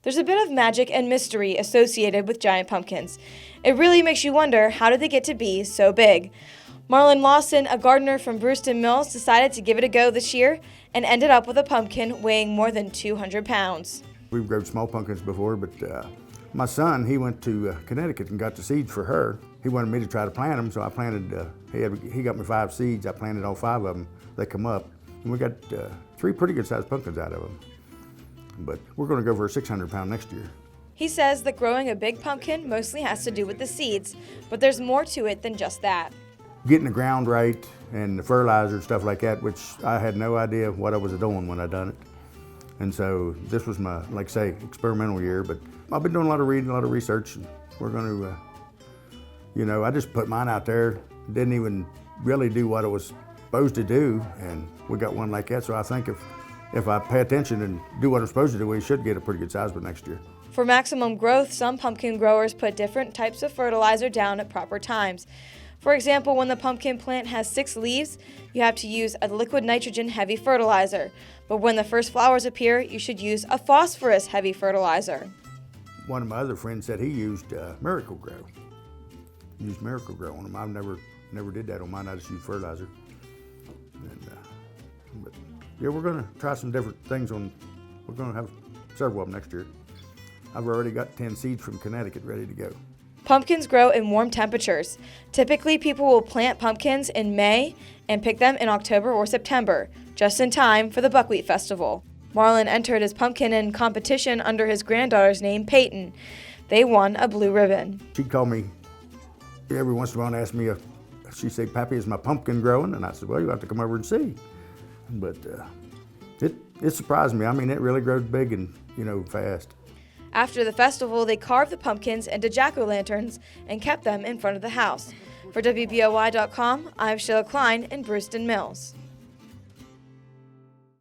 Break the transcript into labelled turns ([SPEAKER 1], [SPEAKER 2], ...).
[SPEAKER 1] There's a bit of magic and mystery associated with giant pumpkins. It really makes you wonder, how did they get to be so big? Marlon Lawson, a gardener from Brewston Mills, decided to give it a go this year and ended up with a pumpkin weighing more than 200 pounds.
[SPEAKER 2] We've grown small pumpkins before, but my son, he went to Connecticut and got the seeds for her. He wanted me to try to plant them, so I planted, he got me 5 seeds. I planted all 5 of them. They come up, and we got 3 pretty good sized pumpkins out of them. But we're gonna go for a 600-pound next year.
[SPEAKER 1] He says that growing a big pumpkin mostly has to do with the seeds, but there's more to it than just that.
[SPEAKER 2] Getting the ground right and the fertilizer and stuff like that, which I had no idea what I was doing when I done it. And so this was my, like say, experimental year, but I've been doing a lot of reading, a lot of research, and we're gonna, I just put mine out there, didn't even really do what I was supposed to do, and we got one like that, so I think if I pay attention and do what I'm supposed to do, we should get a pretty good size by next year.
[SPEAKER 1] For maximum growth, some pumpkin growers put different types of fertilizer down at proper times. For example, when the pumpkin plant has 6 leaves, you have to use a liquid nitrogen heavy fertilizer. But when the first flowers appear, you should use a phosphorus heavy fertilizer.
[SPEAKER 2] One of my other friends said he used Miracle Grow. He used Miracle Grow on them. I've never did that on mine. I just used fertilizer. But yeah, we're gonna try some different things we're gonna have several of them next year. I've already got 10 seeds from Connecticut ready to go.
[SPEAKER 1] Pumpkins grow in warm temperatures. Typically, people will plant pumpkins in May and pick them in October or September, just in time for the Buckwheat Festival. Marlon entered his pumpkin in competition under his granddaughter's name, Peyton. They won a blue ribbon.
[SPEAKER 2] She'd call me every once in a while and ask me, she'd say, "Pappy, is my pumpkin growing?" And I said, "Well, you have to come over and see." But it surprised me. I mean, it really grows big and, fast.
[SPEAKER 1] After the festival, they carved the pumpkins into jack-o'-lanterns and kept them in front of the house. For WBOY.com, I'm Sheila Klein in Brewston Mills.